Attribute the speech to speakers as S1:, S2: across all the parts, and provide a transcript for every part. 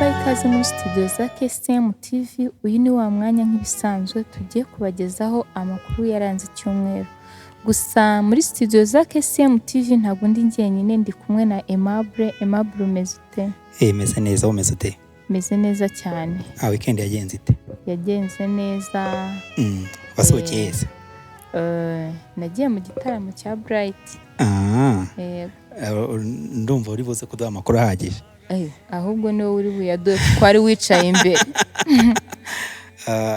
S1: tubaha ikaze muri studio za KCM TV. Uyu ni wa mwanya nk'ibisanzwe tugiye kubagezaho amakuru yaranze icyumweru. Gusa muri studio za KCM TV ntabwo ndi njyenyine, ndi kumwe na Aimable. Aimable umeze ute?
S2: Meze neza, umeze ute?
S1: Meze neza cyane.
S2: Weekend yagenze ite?
S1: Yagenze neza.
S2: Wasohokeye se?
S1: Nagiye mu gitaramo cya Bright.
S2: Ndumva uri buze kuduha amakuru ahagije.
S1: Ahubwo niwe uri buyaduhe kuko ari wicaye imbere.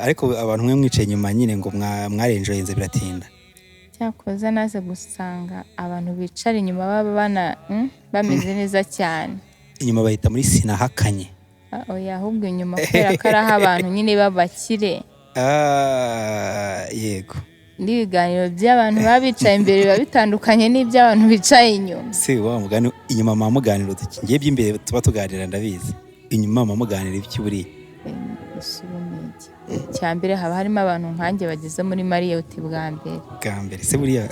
S2: Ariko abantu mwe mwicaye nyuma nyine ngo mwarenjoyinze biratinda.
S1: Cyakoze naze gusanga abantu bicara inyuma baba bameze neza cyane.
S2: Inyuma bahita muri sinahakanye.
S1: Oya, ahubwo inyuma kubera ko ari aho abantu nyine babakire.
S2: Yego.
S1: N'ibiganiro by'abantu babicaye imbere biba bitandukanye n'iby'abantu bicaye inyuma.
S2: Si wa mugani inyuma muganiro ngiye by'imbere tuba tuganira ndabizi. Inyuma muganira iby'uburi. Cyambere haba harimo abantu nkanjye bageze muri Marriott bwa mbere. Se buriya.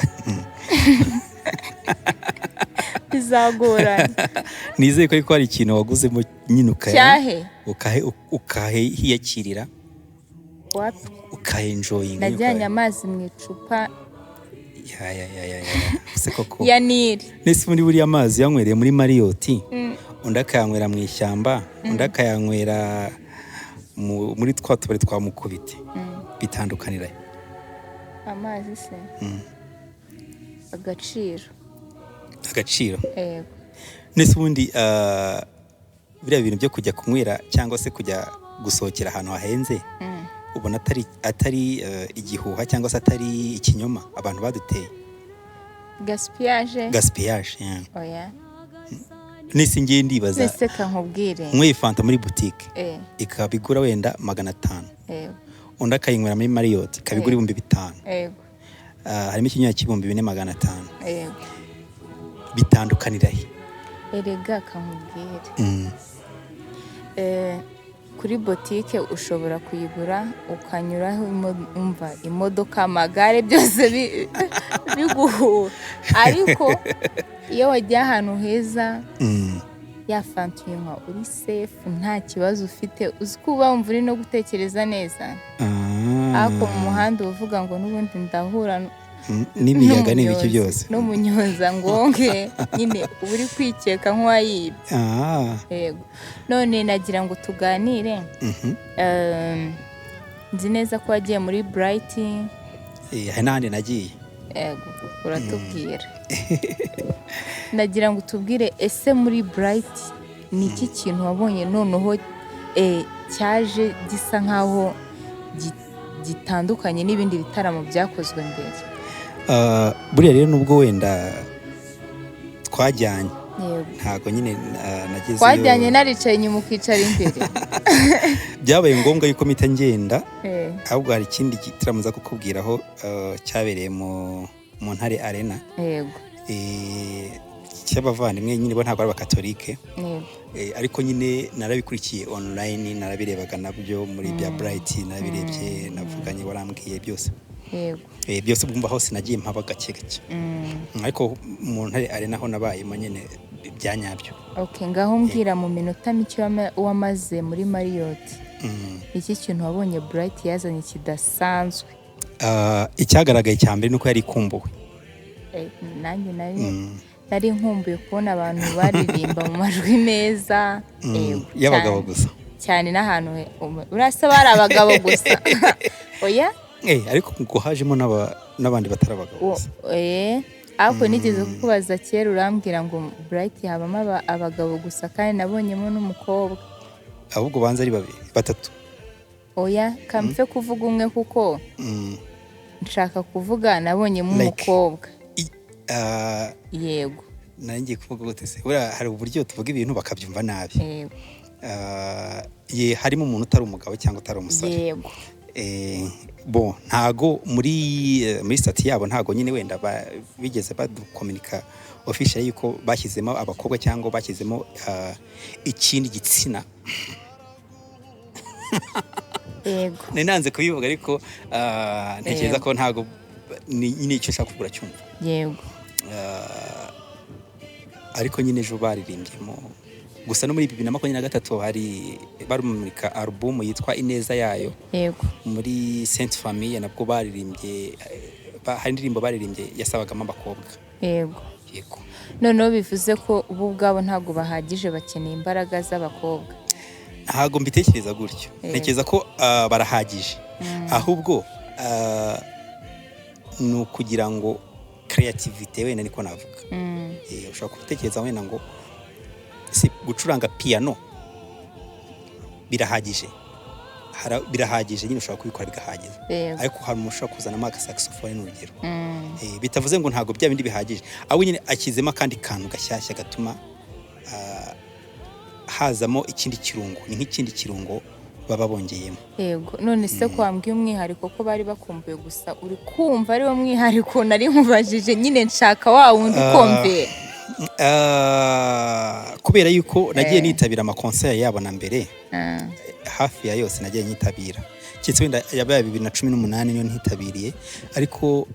S1: Bizagorana.
S2: Nizeye ko ariko hari ikintu waguzemo nyine ukahiyakirira. Ukaenjoyinga.
S1: Najyanye amazi mu icupa.
S2: Se koko.
S1: Ya Nile.
S2: Nese muri buriya amazi yanywereye muri Marriott. Undi akayanywera mu ishyamba, undi akayanywera muri twa tubari twa Mukubite. Bitandukanira.
S1: Amazi se.
S2: Agaciro.
S1: Yego.
S2: Nese ubundi biriya bintu byo kujya kunywera cyangwa se kujya gusohokera ahantu hahenze. Ubona atari igihuha cyangwa se atari ikinyoma abantu baduteye. Gaspillage.
S1: Oya.
S2: Nisi ngiye ndibaza.
S1: Nese kankubwire.
S2: Nkwe fanta muri boutique. Ikabigura wenda 500. Undi akayinywera muri Marriott ikabigura 5,000. Harimo ikinywa cy'ibihumbi 4,500. Bitandukanira he?
S1: Erega kankubwire. Kuri boutique ushobora kuyigura ukanyuraho imodoka, amagare byose biguhura. Ariko iyo wagiye ahantu heza ya fanta uyinywa uri safe, nta kibazo ufite, uzi ko uba wumva uri no gutekereza neza. Ariko mu muhanda uvuga ngo n'ubundi ndahura
S2: n'imiyaga n'ibiki byose
S1: n'umunyonza ngonge nyine uri kwikeka nk'uwayibye. Yego. None nagira ngo tuganire. Nzi neza ko wagiye muri Bright.
S2: Hari n'ahandi nagiye.
S1: Yego, uratubwira. Nagira ngo tubwire, ese muri Bright ni iki kintu wabonye noneho cyaje gisa nkaho gitandukanye n'ibindi bitaramo byakozwe mbere?
S2: Buriya rero nubwo wenda twajyanye.
S1: Yego.
S2: Ntago nyine nagezeyo.
S1: Twajyanye naricaye inyuma ukicara imbere.
S2: Byabaye ngombwa yuko mpita ngenda. Ahubwo hari ikindi gitaramo za kukubwiraho cyabereye mu Ntare Arena.
S1: Yego.
S2: Cy'abavandimwe nyine bo ntabwo ari abakatolike.
S1: Yego.
S2: Ariko nyine narabikurikiye online, narabirebaga nabyo muri bya Bright, narabirebye, navuganye warambwiye byose.
S1: Yego.
S2: Byose bumva hose nagiye mpaba gake. Ariko mu Ntare Arena ho nabayemo nyine byanyabyo.
S1: Okay, ngaho mbwira mu minota mike wamaze muri Marriott. Iki kintu wabonye Bright yazanye kidasanzwe?
S2: Icyagaragaye cyambere nuko yari kumbuwe.
S1: Nanjye nari nkumbuye kubona abantu baririmba mu majwi meza.
S2: Y'abagabo gusa.
S1: Cyane n'ahantu urasaba ari abagabo gusa. Oya?
S2: Ariko ngo hajemo n'abandi batari abagabo gusa.
S1: Ariko nigeze kukubaza kera urambwira ngo Bright habamo abagabo gusa kandi nabonyemo n'umukobwa.
S2: Ahubwo banza ari batatu.
S1: Oya, kamfe kuvuga umwe kuko nshaka kuvuga nabonyemo umukobwa. Yego.
S2: Nanjye kuvuga gute se? Hari uburyo tuvuga ibintu bakabyumva nabi. Harimo umuntu utari umugabo cyangwa utari umusore.
S1: Yego.
S2: Ntago muri stati yabo ntago nyine wenda bigeze badukomunika official yuko bashyizemo abakobwa cyangwa bashyizemo ikindi gitsina.
S1: Yego.
S2: Nanze kubivuga ariko ntekereza ko ntago nyine icyo nshaka kugura cyumva.
S1: Yego.
S2: Ariko nyine ejo baririmbyemo gusa no muri 2023 hari barumurika album yitwa Ineza yayo
S1: yego
S2: muri Sainte Famille nabwo baririmbye hari indirimbo baririmbye yasabagamo abakobwa
S1: yego
S2: yego
S1: noneho bivuze ko ubu bwabo ntabwo bahagije bakeneye imbaraga z'abakobwa
S2: ntabwo mbitekereza gutyo ntekereza ko barahagije ahubwo ni ukugira ngo creativity wenda niko navuga ushobora kubitekereza wenda ngo si gucuranga piano birahagije nyine ushobora kubikora bigahagije ariko hari umuntu ushobora kuzanamo agasaxophone n'urugero bitavuze ngo ntabwo bya bindi bihagije ahubwo nyine akizemo akandi kantu gashyashya gatuma hazamo ikindi kirungo ni nk'ikindi kirungo baba bongeyemo
S1: yego none se ko wambwiye umwihariko ko bari bakumbuye gusa uri kumva ari wo mwihariko nari nkubajije nyine nshaka wa wundi ukombe
S2: kubera yuko nagiye nitabira amakonser yabo na mbere hafi ya yose nagiye nyitabira cyitse wenda yabaye 2018 niyo ntitabiriye ariko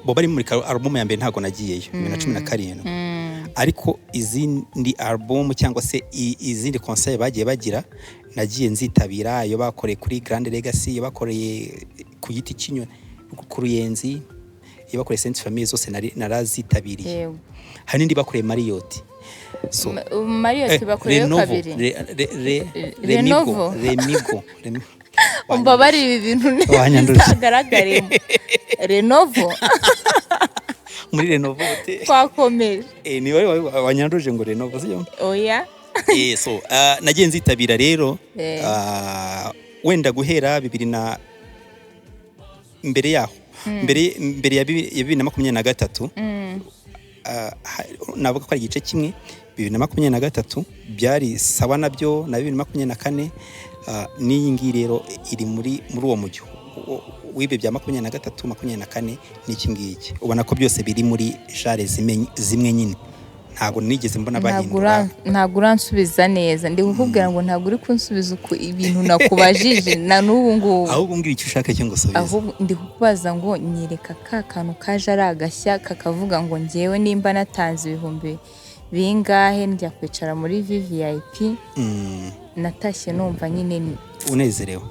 S2: bo bari muri album ya mbere ntago nagiyeyo 2017 ariko izindi album cyangwa se izindi concert bagiye bagira nagiye nzitabira iyo bakoreye kuri Grand Legacy iyo bakoreye ku giti cy'inyoni ku Ruyenzi iyo bakoreye Sainte Famille zose narazitabiriye hari n'indi bakoreye Marriott
S1: so Marriott bakoreye kabiri
S2: Remigo
S1: umva bari ibi bintu ntagaragare Renovo
S2: muri Renovo
S1: twakomeje
S2: ni wari wanyanduje ngo Renovo sio
S1: oya
S2: so nagiye nzitabira rero wenda guhera 2000 na mbere yaho mbere ya 2023 navuga ko ari igice kimwe 2023 byari sawa nabyo na 2024 n'iyi ngi rero iri muri uwo mujyo wibe bya 2023 2024 n'iki ngiki ubona ko byose biri muri jare zimwe nyine ntago nigeze mbona bahindura
S1: ntago uransubiza neza ndi kukubwira ngo ntago uri kunsubiza uko ibintu nakubajije na n'ubu ngubu
S2: ahubwo mbwira icyo ushaka cyo ngusubiza
S1: ahubwo ndi kukubaza ngo nyereka ka kantu kaje ari agashya kakavuga ngo ngewe nimba natanze ibihumbi bingahe njya kwicara muri VIP natashye numva nyine
S2: unezerewe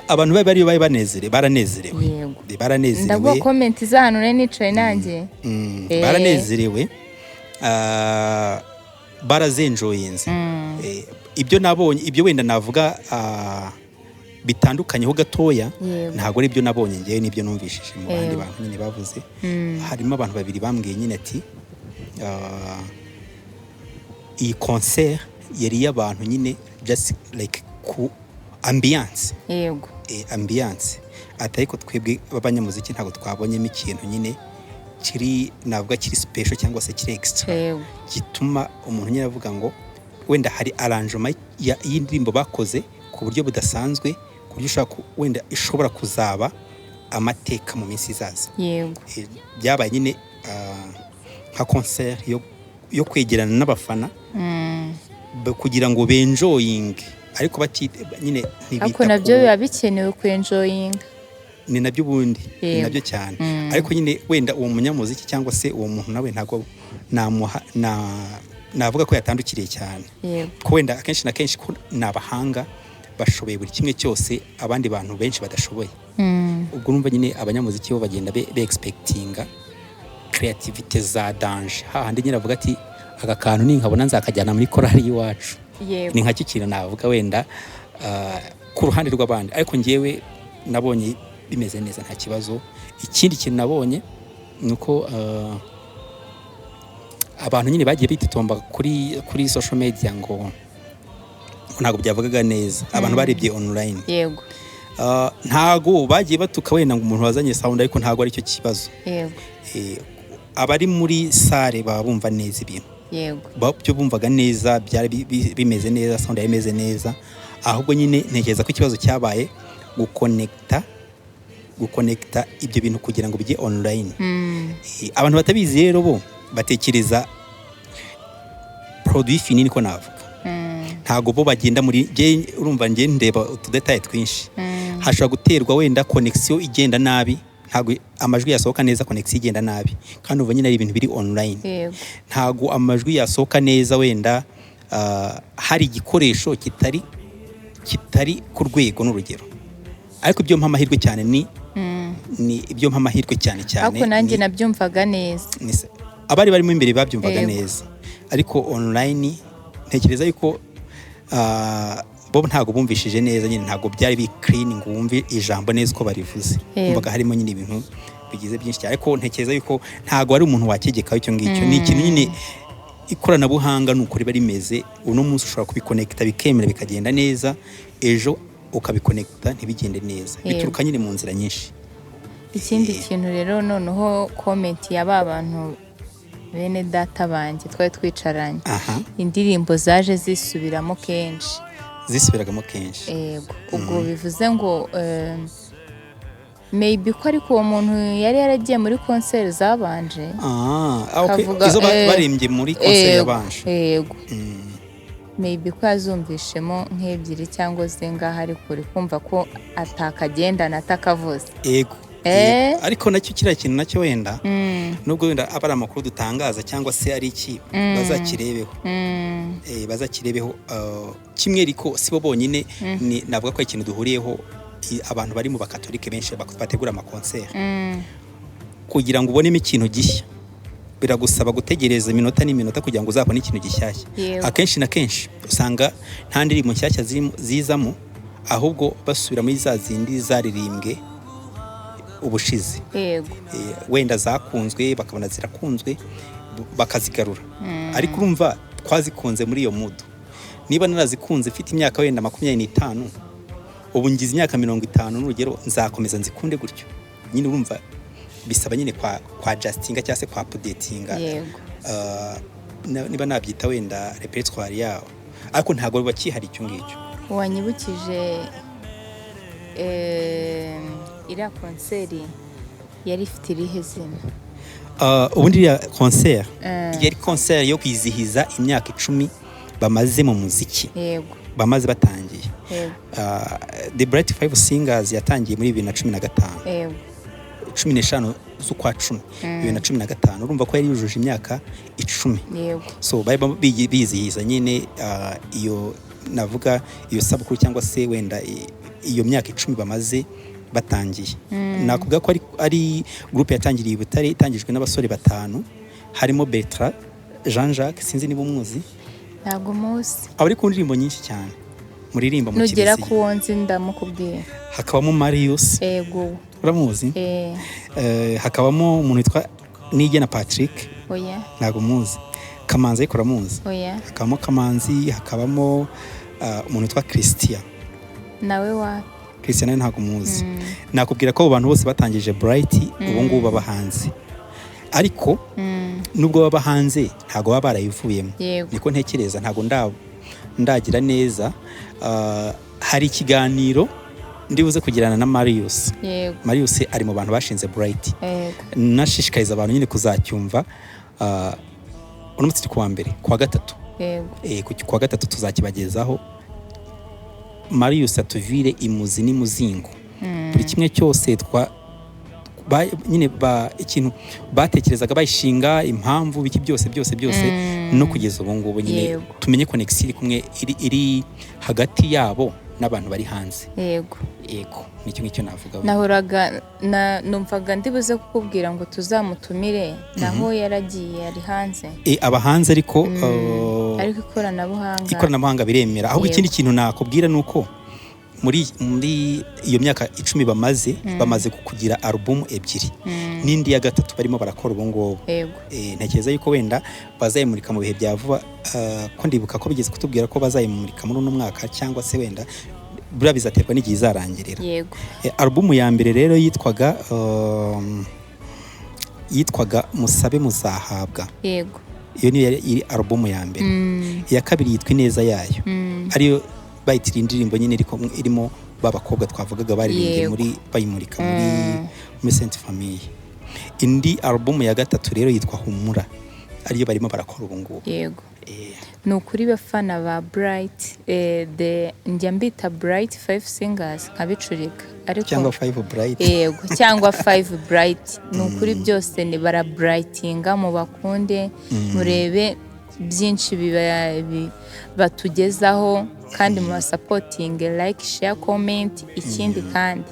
S2: abantu bari banezerewe baranezerewe
S1: ndabwo comment za hano nari nicaye nanjye
S2: baranezerewe barazenjoyinze ibyo nabonye ibyo wenda navuga bitandukanye ho gatoya ntago ari byo nabonye ngewe nibyo numvishije mu bandi bantu nyine bavuze harimo abantu babiri bambwiye nyine ati iyi concert yari y'abantu nyine just like ku ambiance ambiance atariko twebwe babanyamuziki ntago twabonyemo ikintu nyine kiri navuga kiri special cyangwa se kiri extra gituma umuntu nyine avuga ngo wenda hari arrangement y'indirimbo bakoze ku buryo budasanzwe ku buryo ushaka wenda ishobora kuzaba amateka mu minsi izaza byabaye nyine nka concert yo kwegerana n'abafana kugira ngo benjoying ariko nyine
S1: ntibita ariko nabyo biba bikenewe kwenjoying
S2: ni nabyo bundi ni nabyo cyane ariko nyine wenda uwo munyamuziki cyangwa se uwo muntu nawe ntago navuga ko yatandukiriye cyane ko wenda akenshi na kenshi ko nabahanga bashoboye buri kimwe cyose abandi bantu benshi badashoboye ubwo numva nyine abanyamuziki bo bagenda be expectinga creativity za danger hahandi nyine avuga ati aka kantu ni nkabona nzakajyana muri korali y'iwacu ni nka kikira navuga wenda ku ruhande rw'abandi ariko ngewe nabonye bimeze neza nta kibazo ikindi kintu nabonye nuko abantu nyine bagiye bititomba kuri social media ngo ntago byavugaga neza abantu barebye online
S1: yego
S2: ntago bagiye batuka wenda ngo umuntu wazanye sound ariko ntago ari cyo kibazo
S1: yego
S2: abari muri sare baba bumva neza ibintu
S1: yego
S2: byo bumvaga neza byari bimeze neza sound yameze neza ahubwo nyine ntekereza ko ikibazo cyabaye guconnecta ibyo bintu kugira ngo bijye online abantu batabizi rero bo batekereza produit fini niko navuga ntago bo bagenda muri urumva nge ndeba utudetaye twinshi hashobora guterwa wenda connection igenda nabi ntago amajwi yasohoka neza, connection igenda nabi, kandi uva nyine ari ibintu biri online. Ntago amajwi yasohoka neza wenda hari igikoresho kitari ku rwego n'urugero, ariko ibyo mpamahirwe cyane ni ibyo mpamahirwe cyane
S1: ariko nanjye nabyumvaga neza,
S2: abari barimo imbere babyumvaga neza, ariko online ntekereza yuko bo ntago bumvishije neza, nyine ntago byari bi clean ngo wumve ijambo neza uko barivuze, umvaga harimo nyine ibintu bigize byinshi cyane, ariko ntekereza yuko ntago ari umuntu wakegeka icyo ngicyo, ni ikintu nyine ikoranabuhanga nuko riba rimeze. Uno munsi ushobora kubikonekita bikemera bikagenda neza, ejo ukabikonekita ntibigende neza, bituruka nyine mu nzira nyinshi.
S1: Ikindi kintu rero noneho comment y'aba bantu bene data banjye twari twicaranye, indirimbo zaje zisubiragamo kenshi. Yego, ubwo bivuze ngo maybe ko ariko uwo muntu yari yaragiye muri concert zabanje,
S2: izo barimbye muri concert yabanje.
S1: Yego, maybe ko yazumvishemo nk'ebyiri cyangwa zingahe, ariko uri kumva ko atakagendana atakavuze.
S2: Yego, ariko nacyo kiriya kintu nacyo wenda nubwo wenda abari amakuru dutangaza cyangwa se ari iki bazakirebeho kimwe, ariko sibo bonyine, navuga ko ikintu duhuriyeho abantu bari mu bakatolike benshi bategura amakonseri, kugira ngo ubonemo ikintu gishya biragusaba gutegereza iminota n'iminota kugira ngo uzabone ikintu gishyashya. Akenshi na kenshi usanga nta ndirimbo nshyashya zizamo, ahubwo basubira muri za zindi zaririmbwe ubushize, wenda zakunzwe bakabona zirakunzwe bakazigarura. Ariko urumva twazikunze muri iyo mudu, niba narazikunze mfite imyaka wenda 25, ubu ngize imyaka 50 n'urugero, nzakomeza nzikunde gutyo nyine. Urumva bisaba nyine kwa justinga cyangwa se kwa updatinga, niba nabyita wenda repertoire yawo, ariko ntago bakihari icyo ngicyo.
S1: Wanyibukije iriya konseri yari ifite irihe zina?
S2: Ubundi iriya konseri yari konseri yo kwizihiza imyaka 10 bamaze mu muziki, bamaze batangiye. The Bright Five Singers yatangiye muri 2015, 15 z'ukwa 10 2015. Urumva ko yari yujuje imyaka 10. So bari bizihiza nyine iyo navuga iyo sabukuru cyangwa se wenda iyo myaka 10 bamaze batangiye. Nakubwira ko ari groupe yatangiriye i Butare, itangijwe n'abasore 5, harimo Bertrand Jean-Jacques, sinzi niba umuzi.
S1: Ntabwo muzi.
S2: Abari ku ndirimbo nyinshi cyane muririmba mu
S1: Kiliziya. Nugera ku wonzi ndamukubwira.
S2: Hakabamo Marius.
S1: Yego.
S2: Uramuzi? Hakabamo umuntu witwa Nigena Patrick.
S1: Oya.
S2: Ntabwo muzi. Kamanzi ariko uramuzi?
S1: Oya.
S2: Hakabamo Kamanzi, hakabamo umuntu witwa Christian.
S1: Nawe wa
S2: Christian ntabwo muzi. Nakubwira ko abo bantu bose batangije Bright ubu ngubu baba hanze, ariko nubwo baba hanze ntago baba barayivuyemo. Niko ntekereza, ntago ndagira neza. Hari ikiganiro ndibuze kugirana na Marius. Marius ari mu bantu bashinze Bright. Nashishikariza abantu nyine kuzacyumva. Uno munsi ku wa mbere, ku wa gatatu. Ku wa gatatu tuzakibagezaho. Marius atuvire imuzi n'imuzingo, buri kimwe cyose nyine ikintu batekerezaga bayishinga, impamvu biki byose no kugeza ubu ngubu nyine tumenye connection iri hagati yabo n'abantu bari hanze. Yego, nicyo ngicyo navuga.
S1: Nahoraga numvaga ndibuze kukubwira ngo tuzamutumire, naho yaragiye ari hanze.
S2: Aba hanze ariko
S1: ikoranabuhanga
S2: biremera. Ahubwo ikindi kintu nakubwira nuko muri iyo myaka 10 bamaze kugira album 2, n'indi ya gatatu barimo barakora ubu ngubu. Ntekereza yuko wenda bazayimurika mu bihe bya vuba, ko ndibuka ko bigeze kutubwira ko bazayimurika muri uno mwaka, cyangwa se wenda bura bizaterwa n'igihe izarangirira. Album ya mbere rero yitwaga Musabe Muzahabwa. Iyo ni iri album ya mbere. Iya kabiri yitwa Ineza Yayo, ariyo bayitira indirimbo nyine irimo babakobwa twavugaga baririmbye bayimurika muri Sainte Famille. Indi album ya gatatu rero yitwa Humura, ariyo barimo barakora ubu ngubu.
S1: Ni ukuri bafana ba Bright, njya mbita Bright Five Singers nkabicurika,
S2: cyangwa 5 bright.
S1: Yego, cyangwa 5 bright. Nukuri byose ni bara brightinga mu bakunde murebe byinshi batugezaho kandi mu supporting, like, share, comment. Ikindi kandi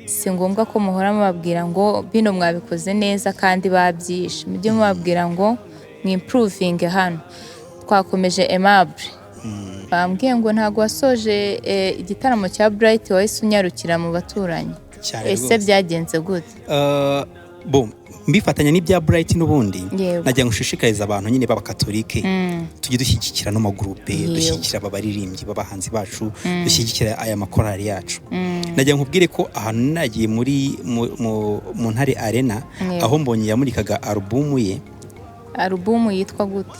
S1: si ngombwa ko muhora mubabwira ngo bino mwabikoze neza kandi babyishe, mujye mubabwira ngo improving hano. Twakomeje Aimable bambwiye ngo ntago wasoje igitaramo cya Bright wahise unyarukira mu baturanyi. Ese byagenze gute?
S2: Mbifatanya n'ibya Bright n'ubundi najya ngushishikariza abantu nyine b'abakatolike tujye dushyigikira no magroupe, dushyigikira ababaririmbyi b'abahanzi bacu, dushyigikira aya makorali yacu. Najya nkubwire ko ahantu nagiye muri mu Ntare Arena aho mbonye yamurikaga album ye.
S1: Album yitwa gute?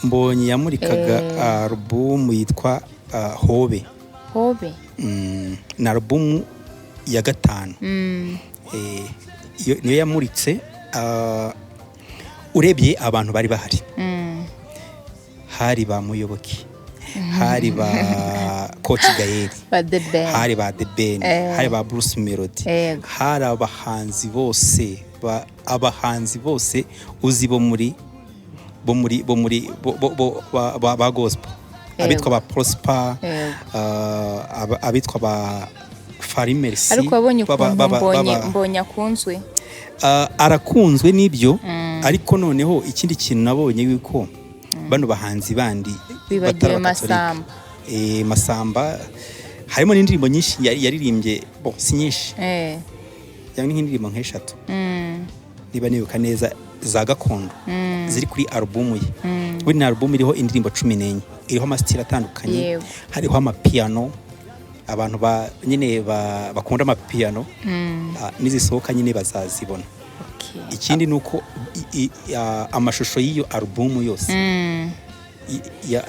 S2: Mbonye yamurikaga album yitwa Hobe.
S1: Hobe?
S2: Na album ya 5. Niyo yamuritse. Urebye abantu bari bahari, hari ba Muyoboke, hari ba Coach Gael, hari ba The Ben, hari ba Bruce Melody, hari abahanzi bose uzi bo muri ba gospel, abitwa ba Prosper, abitwa ba Farimercy.
S1: Ariko wabonye ukuntu mbonye akunzwe?
S2: Arakunzwe n'ibyo, ariko noneho ikindi kintu nabonye yuko bano bahanzi bandi
S1: bibagiwe
S2: Masamba harimo n'indirimbo nyinshi yaririmbye, si nyinshi, cyangwa nk'indirimbo nk'eshatu niba nibuka neza za gakondo ziri kuri album ye. Buri na album iriho indirimbo 14, iriho amasitiri atandukanye, hariho amapiano, abantu nyine bakunda amapiano nizisohoka nyine bazazibona. Ikindi nuko amashusho y'iyo album yose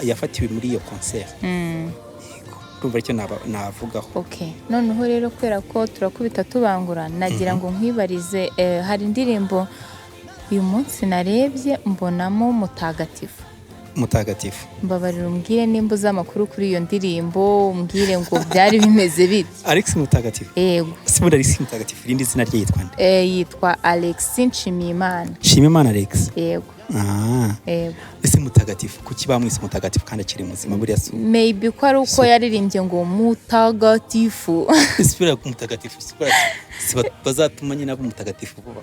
S2: yafatiwe muri iyo concert. Urumva icyo navugaho.
S1: Noneho rero kubera ko turakubita tubangura, nagira ngo nkwibarize, hari indirimbo uyu munsi narebye mbonamo Mutagatifu. Mbabarira umbwire nimba uzi amakuru kuri iyo ndirimbo, umbwire ngo byari bimeze bite.
S2: Alex Mutagatifu?
S1: Yego.
S2: Sibundi Alex Mutagatifu, irindi zina rye yitwa nde?
S1: Yitwa Alex Nshimiyimana.
S2: Nshimiyimana Alex?
S1: Yego.
S2: Yego. Ese Mutagatifu kuki bamwise Mutagatifu kandi akiri muzima buriya?
S1: Maybe ko ari uko yaririmbye ngo Mutagatifu.
S2: Sipira ku Mutagatifu, bazatuma nyine abo Mutagatifu vuba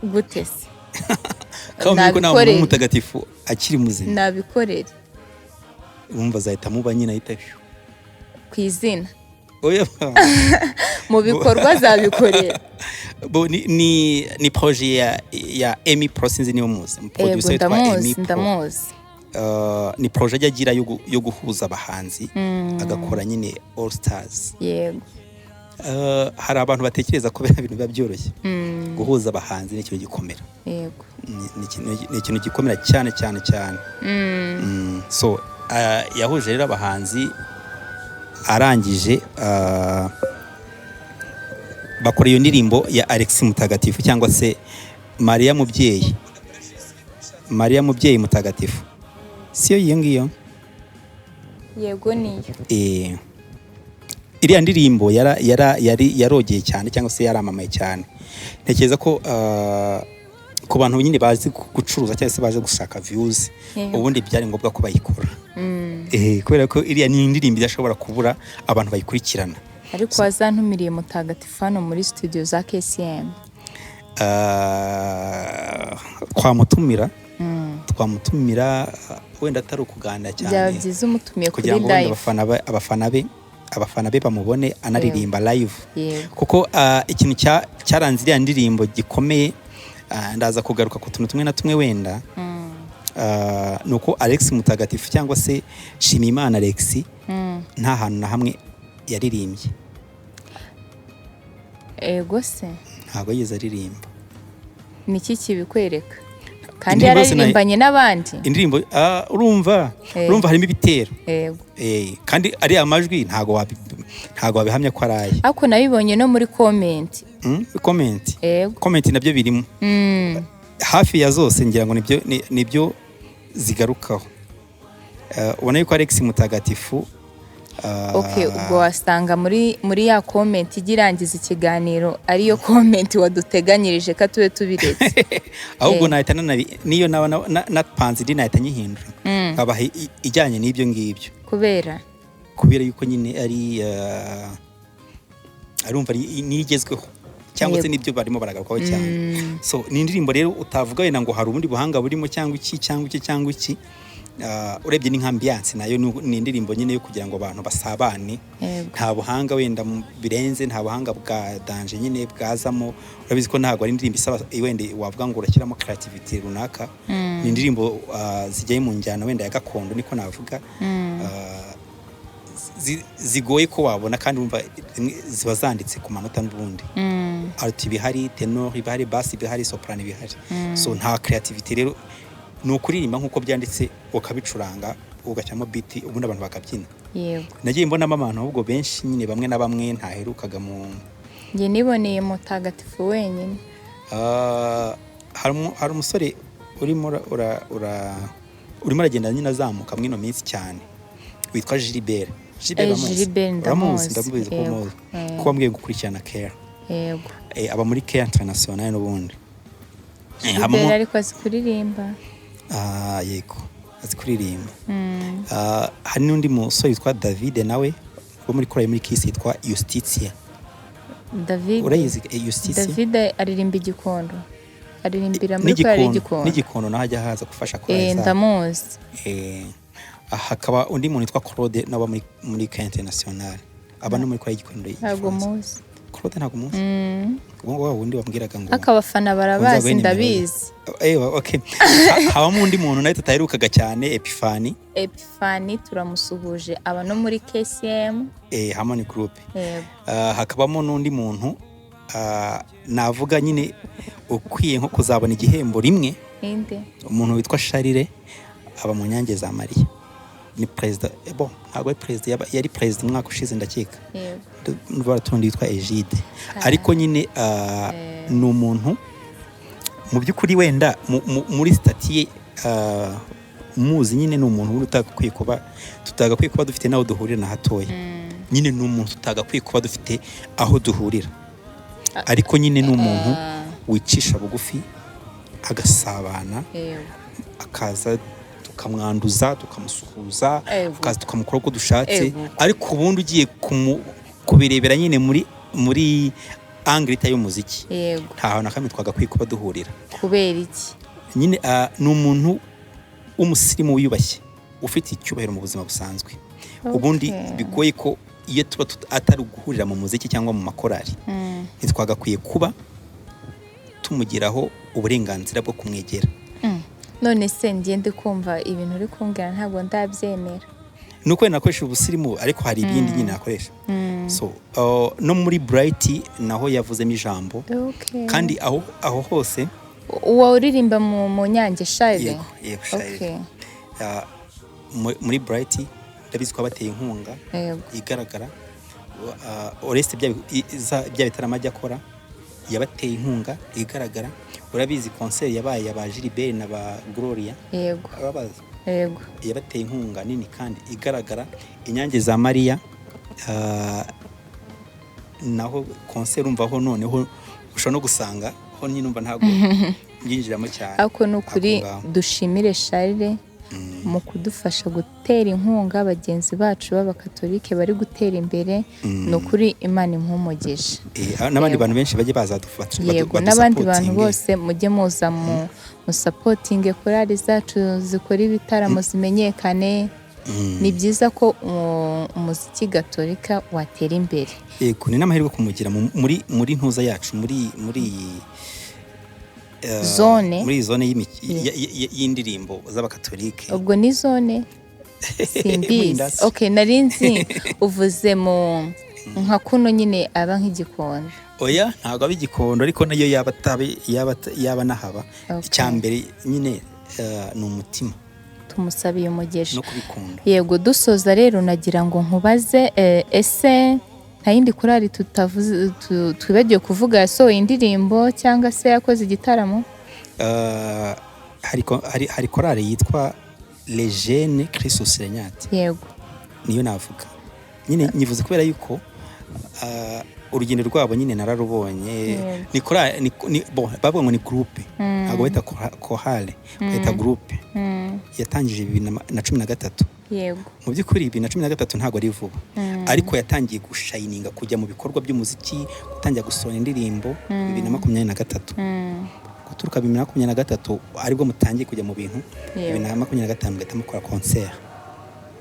S1: gute se?
S2: Kandi ko nta Mutagatifu akiri muzima.
S1: Nabikorere.
S2: Urumva zahita muba nyine ahitashyo
S1: ku izina. Oya. Mu bikorwa zabikorera.
S2: Ni projet ya Emi Pro, sinzi niyo muzi.
S1: Producer wa Emi Pro. Ndamuzi.
S2: Ni projet yagira yo guhuza abahanzi agakora nyine All Stars.
S1: Yego.
S2: Hari abantu batekereza ko ibintu biba byoroshye. Guhuza abahanzi ni ikintu gikomera.
S1: Yego.
S2: Ni ikintu gikomera cyane. So yahuje rero abahanzi, arangije bakora iyo ndirimbo ya Alex Mutagatifu cyangwa se Maria Mubyeyi Mutagatifu. Siyo iyo ngiyo?
S1: Yego niyo.
S2: Iriya ndirimbo yarogeye cyane cyangwa se yaramamaye cyane. Ntekereza ko ku bantu nyine bazi gucuruza cyangwa se baje gushaka views, ubundi byari ngombwa ko bayikora. Kubera ko iriya ni indirimbo idashobora kubura abantu bayikurikirana.
S1: Ariko wazantumiriye Mutagatifu hano muri studio za KCM.
S2: Twamutumira wenda atari ukuganira cyane.
S1: Byaba byiza umutumiye kuri live
S2: abafana be bamubone anaririmba live. Kuko ikintu cyaranze iriya ndirimbo gikomeye, ndaza kugaruka ku tuntu tumwe na tumwe wenda, nuko Alex Mutagatifu cyangwa se Nshimiyimana Alex nta hantu na hamwe yaririmbye.
S1: Ego se?
S2: Ntabwo yigeze aririmba.
S1: Niki kibikwereka? Kandi yararirimbanye n'abandi.
S2: Indirimbo urumva harimo ibitero.
S1: Yego.
S2: Kandi ari amajwi ntago wabihamya ko araye.
S1: Ako nabibonye no muri comment.
S2: Comment nabyo birimo. Hafi ya zose ngira ngo nibyo zigarukaho. Ubona yuko Alex Mutagatifu
S1: Okay, ubwo wasanga muri ya comment igirangiza ikiganiro ariyo comment waduteganyirije ka tube tubiretse.
S2: Ahubwo nahita niyo napanze indi nahita nyihindura nkabaha ijyanye n'ibyo ngibyo. Kubera yuko nyine arumva nigezweho cyangwa se nibyo barimo baragarukaho cyane. So ni indirimbo rero utavuga wenda ngo hari ubundi buhanga burimo cyangwa iki. Urebye ni nk'ambiance nayo ni indirimbo nyine yo kugira ngo abantu basabane. Nta buhanga wenda birenze, nta buhanga bwa danje nyine bwazamo. Urabizi ko ntabwo ari indirimbo isaba wenda wavuga ngo urashyiramo creativity runaka. Ni indirimbo zijyaye mu njyana wenda ya gakondo niko navuga. Zigoye ko wabona kandi umva ziba zanditse ku manota n'ubundi. Alt bihari, tenor bihari, bass bihari, soprano bihari. So nta creativity rero ni ukuririmba nk'uko byanditse ukabicuranga ugashyiramo beat ubundi abantu bakabyina. Nagiye mbonamo abantu ahubwo benshi nyine bamwe na bamwe ntaherukaga mu
S1: nge niboneye Mutagatifu wenyine.
S2: Hari umusore urimo aragenda nyine azamuka mwino minsi cyane witwa Gilbert. Ndamuzi ko bambwiye gukurikirana Care. Aba muri Care International n'ubundi.
S1: Gilbert ariko azi kuririmba.
S2: Yego azi kuririmba. Hari n'undi musore witwa David nawe wo muri korali muri Kiss yitwa Justitia. Urayizi Justitia?
S1: David aririmba igikondo. Aririmbira muri korali igikondo.
S2: N'igikondo naho ajya haza gufasha korali.
S1: Ndamuzi.
S2: Hakaba undi muntu witwa Claude naba muri Care International. Aba no muri korali igikondo.
S1: Ntabwo muzi.
S2: Claude ntabwo muzi. Ngo wundi wambwiraga ngo
S1: akabafana barabazi ndabizi.
S2: Okay. Habamo undi muntu nawe tutaherukaga cyane Epifani turamusuhuje aba no muri KCM Harmony Group. Hakabamo n'undi muntu navuga nyine ukwiye nko kuzabona igihembo rimwe. Umuntu witwa Charire aba mu Nyange za Maria. Ni president ntabwo ari president yari president umwaka ushize ndakeka. N'uvaratundi yitwa Egide. Ariko nyine ni umuntu mu by'ukuri wenda muri stati muzi nyine ni umuntu utagakwiye kuba dufite naho duhurira na hatoya. Nyine ni umuntu tutagakwiye kuba dufite aho duhurira. Ariko nyine ni umuntu wicisha bugufi agasabana akaza tukamwanduza tukamusuhuza akaza tukamukora uko dushatse. Ariko ubundi ugiye kubirebera nyine muri anglita y'umuziki nta hantu na kamwe twagakwiye kuba duhurira.
S1: Kubera iki?
S2: Nyine ni umuntu w'umusirimu wiyubashye ufite icyubahiro mu buzima busanzwe. Ubundi bigoye ko iyo tuba atari guhurira mu muziki cyangwa mu makorari ntitwagakwiye kuba tumugiraho uburenganzira bwo kumwegera.
S1: None se ngende kumva ibintu uri kumbwira ntabwo ndabyemera.
S2: Nuko nakoresha ubusirimu ariko hari ibindi nyine nakoresha. So no muri Bright naho yavuzemo ijambo. Kandi aho hose
S1: uwo uririmba mu Nyange Shire.
S2: Okay. Muri Bright ndabizi ko bateye inkunga igaragara. Oreste bya bitarama ajya akora yabateye inkunga igaragara. Urabizi concert yabaye aba Gilbert na ba Gloria. Ababazi. Yabateye inkunga nini kandi igaragara. Inyange za Maria naho concert umvaho noneho ushobora no gusanga ho nyine umva ntabwo byinjiramo cyane.
S1: Ako nukuri dushimire Charles mu kudufasha gutera inkunga bagenzi bacu b'abakatolike bari gutera imbere. Nukuri Imana impumugisha.
S2: N'abandi bantu benshi baje bazadufasha.
S1: Yego n'abandi bantu bose mujye muza mu supporting korali zacu zikora ibitaramo zimenyekane. Ni byiza ko umuziki gatolika watera imbere.
S2: Yego ni n'amahirwe kumugira muri ntuza yacu muri
S1: zone
S2: y'indirimbo z'abakatolike.
S1: Ubwo ni zone simbizi. Okay, narinzi uvuze mu nka kuno nyine aba nk'igikondo.
S2: Oya ntabwo aba igikondo ariko nayo yaba nahaba. Icyambere nyine ni umutima.
S1: Tumusabiye umugisha
S2: no kubikunda.
S1: Yego dusoza rero nagira ngo nkubaze ese nta yindi korali tutavuze twibagiye kuvuga yasohoye indirimbo cyangwa se yakoze igitaramo?
S2: Hari korali yitwa Les Jeunes Christos Regnat.
S1: Yego
S2: niyo navuga. nyine nyivuze kubera yuko urugendo rwabo nyine nararubonye. Bavuga ngo ni groupe, ntabwo bita kohale, bita groupe. Yatangije 2013.
S1: Yego.
S2: Mu by'ukuri 2013 ntabwo ari vuba, ariko yatangiye gushininga kujya mu bikorwa by'umuziki, gutangira gusohora indirimbo 2023. Guturuka 2023 aribwo mutangiye kujya mu bintu. 2025 mugahita mukora concert.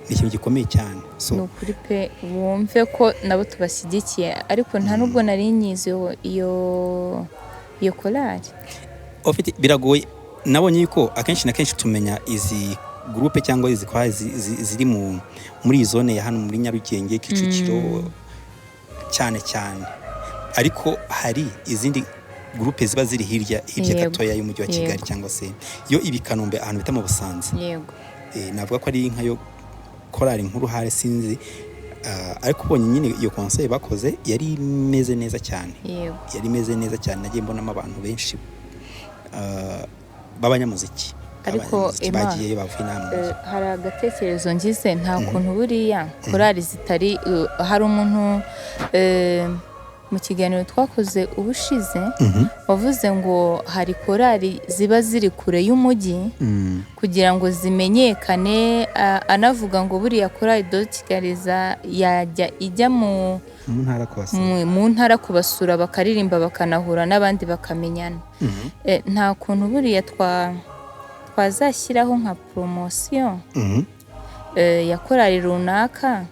S2: Ni ikintu gikomeye cyane.
S1: So ukuri pe wumve ko nabo tubashyigikiye, ariko nta nubwo nari nyizi iyo korali.
S2: Ofite biragoye, nabonye yuko akenshi na kenshi tumenya izi groupe cyangwa izi kwa ziri muri zone ya hano muri Nyarugenge, Kicukiro cyane, ariko hari izindi groupe ziba ziri hirya gatoya y'umujyi wa Kigali cyangwa se yo ibikanombe ahantu bita mu Busanza.
S1: Yego.
S2: Navuga ko ari nka yo korali nkuru hare sinzi, ariko ubonye nyine iyo concert bakoze yari imeze neza cyane. Yari imeze neza cyane, nagiye mbonamo abantu benshi b'abanyamuziki,
S1: ariko
S2: bagiye bavuye namwe.
S1: Hari agatekerezo ngize, nta kuntu buriya korali zitari hari umuntu mu kiganiro twakoze ubushize wavuze ngo hari korali ziba ziri kure y'umujyi kugira ngo zimenyekane, anavuga ngo buriya korali do Kigali yajya ijya mu ntara kubasura, bakaririmba, bakanahura n'abandi bakamenyana. Nta kuntu buriya twazashyiraho nka promotion ya korali runaka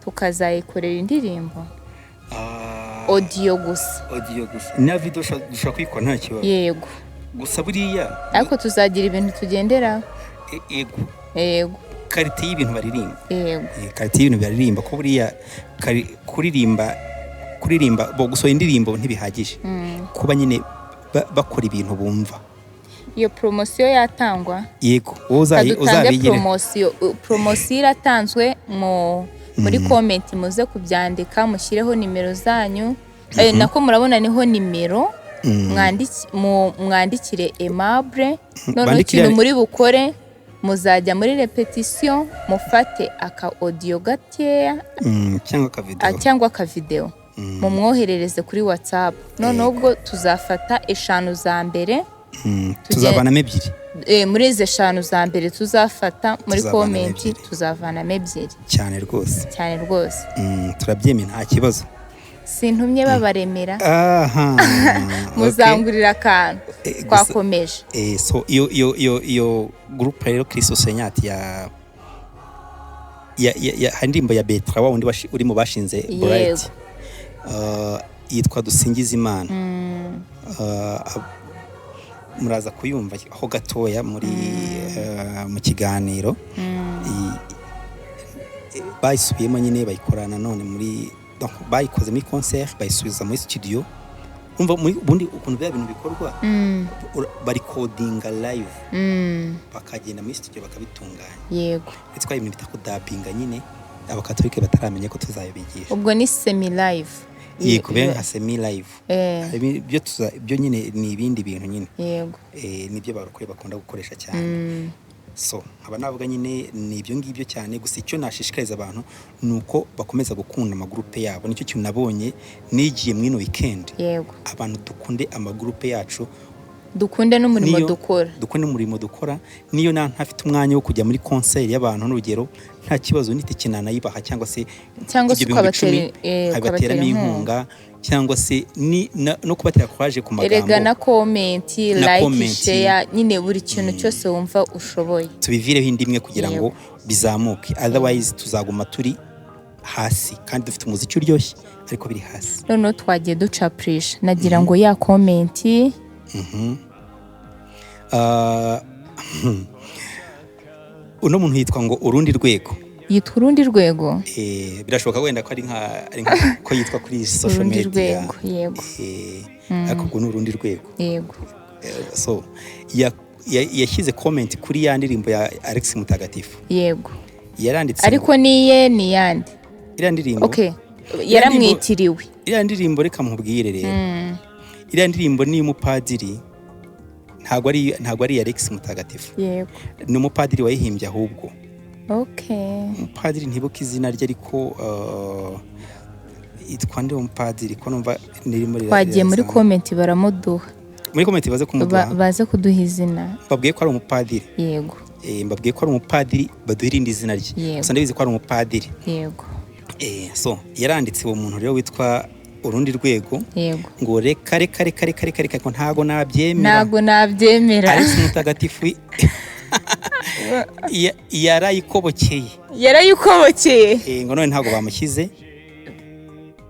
S1: tukazayikorera indirimbo audio gusa
S2: na video dushaka kwikora nta kibazo.
S1: Yego.
S2: Gusa buriya
S1: ariko tuzagira ibintu tugendera. Yego.
S2: Karite y'ibintu baririmba.
S1: Yego.
S2: Karite y'ibintu baririmba ko buriya kuririmba bo gusohora indirimbo ntibihagije. Kuba nyine bakora ibintu bumva.
S1: Iyo promotion yatangwa.
S2: Yego. Uzabigire
S1: promotion iratanzwe muri comment muze kubyandika, mushyireho nimero zanyu. Nako murabona niho nimero mwandikire Aimable. None ikintu muri bukore muzajya muri repetition mufate aka audio gateya cyangwa ka video mumwoherereze kuri WhatsApp. None ubwo tuzafata 5 za mbere
S2: tuzavanamo 2.
S1: Muri izo 5 za mbere tuzafata muri comment tuzavanamo 2.
S2: Cyane rwose. Turabyemeye nta kibazo.
S1: Sintumye babaremera. Muzangurira akantu twakomeje.
S2: So iyo group rero Kristo Senyati ya handimbo ya Betra wa undi uri mu bashinze Bright. Yitwa Dusingiza Imana. Muraza kuyumva aho gatoya muri mu kiganiro. Bayisubiyemo nyine bayikorana none muri bayikoze muri concert, bayisubiza muri studio. Umva muri ubundi ukuntu bya bintu bikorwa bari codinga live bakagenda muri studio bakabitunganya.
S1: Yego.
S2: Bitwa ibintu bita kudabinga nyine abakatolike bataramenye ko tuzabibigisha.
S1: Ubwo ni semi live.
S2: Yego, benga semi live. Byo nyine ni ibindi bintu nyine.
S1: Yego.
S2: Nibyo barokore bakunda gukoresha cyane. So aba navuga nyine ni ibyo ngibyo cyane, gusa icyo nashishikariza abantu nuko bakomeza gukunda amagroupe yabo. Nicyo kintu nabonye nigiye mwino weekend.
S1: Yego.
S2: Abantu dukunde amagroupe yacu,
S1: dukunde n'umurimo dukora. Niyo ntafite umwanya wo kujya muri concert y'abantu n'urugero, nta kibazo nitike nanayibaha cyangwa se kabateramo inkunga cyangwa se no kubatera courage ku magambo. Erega na comment, like, share, nyine buri kintu cyose wumva ushoboye.
S2: Tubivireho indimwe kugira ngo bizamuke, otherwise tuzaguma turi hasi kandi dufite umuziki uryoshye ariko biri hasi.
S1: None twagiye ducaprish nagira ngo ya comment
S2: uno muntu yitwa ngo urundi rwego.
S1: Yitwa urundi rwego.
S2: Birashoboka wenda ko ari nka ko yitwa kuri social media.
S1: Yego.
S2: Ariko ubwo ni urundi rwego.
S1: Yego.
S2: So yashyize comment kuri ya ndirimbo ya Alex Mutagatifu.
S1: Yego.
S2: Yaranditse
S1: ariko niye ni yandi.
S2: Iriya ndirimbo.
S1: Okay. Yaramwitiriwe.
S2: Iriya ndirimbo reka mubwire rero. Iriya ndirimbo ni umupadiri. Ntabwo ari Alex Mutagatifu.
S1: Yego.
S2: Ni umupadiri wayihimbye ahubwo. umupadiri ntibuka izina rye ariko yitwa nde umupadiri ko numva nirimo
S1: twagiye muri comment baramuduha
S2: muri comment
S1: baze kuduha izina
S2: babwiye ko ari umupadiri
S1: yego
S2: mbabwiye ko ari umupadiri baduha irindi zina rye gusa ndabizi ko ari umupadiri
S1: yego
S2: so yaranditse uwo muntu rero witwa urundi rwego
S1: yego
S2: ngo reka ko ntago nabyemera ari mutagatifu yarayikobokeye ngo none ntago bamushyize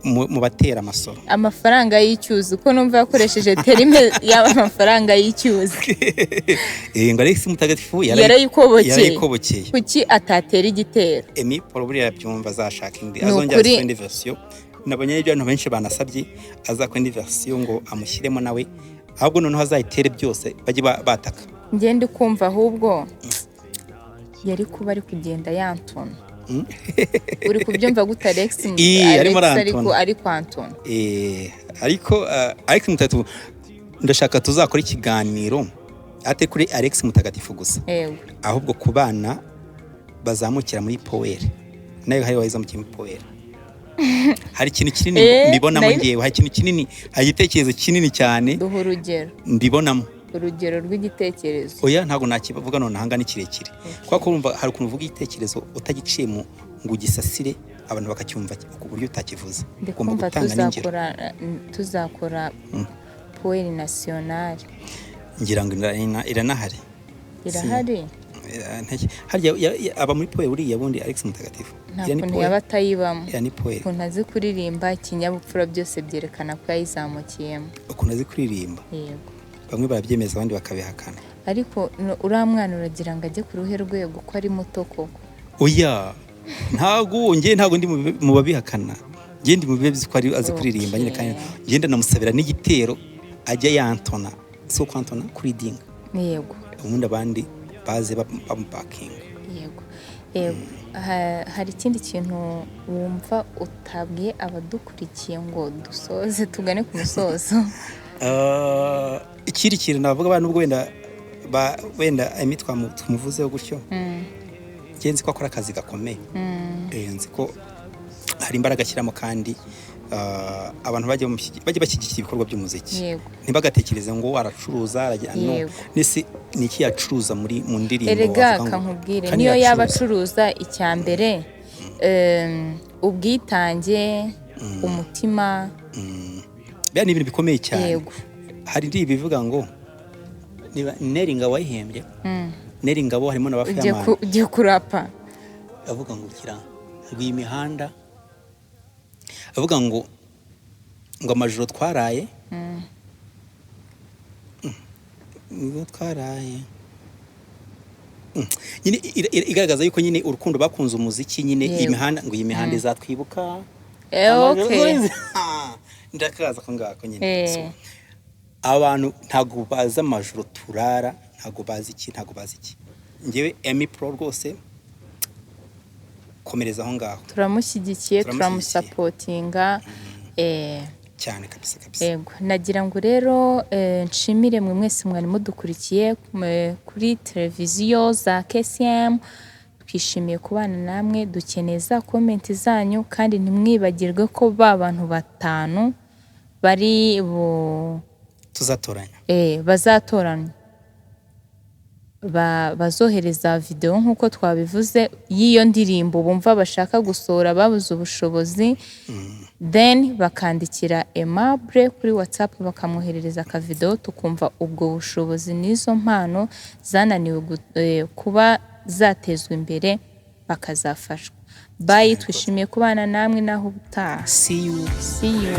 S2: mu batera amasoro
S1: amafaranga y'icyuzi uko numva yakoresheje terime y'amafaranga y'icyuzi
S2: ngo Alex Mutagatifu
S1: yarayikobokeye kuki atatera igitero
S2: Emi probably yabyumva azashaka indi azongera indi version nabonye ibyo abantu benshi banasabye azakora indi version ngo amushyiremo nawe ahubwo noneho azayitere byose bajye bataka
S1: ngende kumva ahubwo yari kuba ari kugenda yantona uri kubyumva gute Alex ariko Anton
S2: ariko Alex Mutagatifu ndashaka tuzakora ikiganiro ate kuri Alex Mutagatifu gusa ahubwo ku bana bazamukira muri power nayo hari wayizamukiye muri power hari ikintu kinini mbibonamo ngewe hari ikintu kinini hari igitekerezo kinini cyane
S1: duha urugero
S2: mbibonamo
S1: urugero rw'igitekerezo
S2: oya ntago nakivuga none hanga ni kirekire kwa ko urumva hari ukuntu uvuga igitekerezo utagiciye mu ngo ugisasire abantu bakacyumva ku buryo utakivuze
S1: ugomba tuzakora power national
S2: ngira ngo iranahari aba muri power uriya bundi Alex Mutagatifu
S1: ntabwo yaba atayibamo ukuntu azi kuririmba ikinyabupfura byose byerekana ko yayizamukiyemo
S2: ukuntu azi kuririmba
S1: yego
S2: bamwe barabyemeza abandi bakabihakana
S1: ariko uriya mwana uragira ngo ajye ku ruhe rwego ko ari muto koko
S2: oya ntago ndi mu babihakana njye ndi mu bibazo ko azi kuririmba nyine kandi ngenda namusabira n'igitero ajya yantona so kwantona kuridinga
S1: yego
S2: ubundi abandi baze bamupakinga
S1: yego hari ikindi kintu wumva utabwiye abadukurikiye ngo dusoze tugane ku musozo
S2: ikiri kintu navuga abantu ubwo wenda imitwa tumuvuzeho gutyo ngenzi ko akora akazi gakomeye nzi ko hari imbaraga ashyiramo kandi abantu bajya bashyigikira ibikorwa by'umuziki ntibagatekereze ngo aracuruza nese ni iki yacuruza mu ndirimbo
S1: erega kankubwire niyo yaba acuruza icya mbere ubwitange umutima
S2: bya ni ibintu bikomeye cyane hari ndi bivuga ngo niba Neringa wayihembye Neringa bo harimo n'abafiyamana
S1: ugiye kurapa
S2: avuga ngo kira ngo imihanda avuga ngo amajoro twaraye nyine igaragaza yuko nyine urukundo bakunze umuziki nyine imihanda ngo iyi mihanda izatwibuka ndakaza ko ngako nyine abantu ntago baza amajoro turara ntago bazi iki ngewe Emi Pro rwose komereza aho ngaho
S1: turamushyigikiye turamusapotinga
S2: cyane kabisa
S1: yego nagira ngo rero nshimire mwe mwese mwari mudukurikiye kuri televiziyo za KCM twishimiye kubana namwe dukeneye za comment zanyu kandi ntimwibagirwe ko bantu batanu bari
S2: tuzatoranya
S1: bazatoranywa bazohereza video nk'uko twabivuze y'iyo ndirimbo bumva bashaka gusohora babuze ubushobozi then bakandikira Aimable kuri WhatsApp bakamuherereza ka video tukumva ubwo bushobozi n'izo mpano zananiwe kuba zatezwe imbere bakazafashwa bye twishimiye kubana namwe naho ubutaha
S2: see you
S1: see you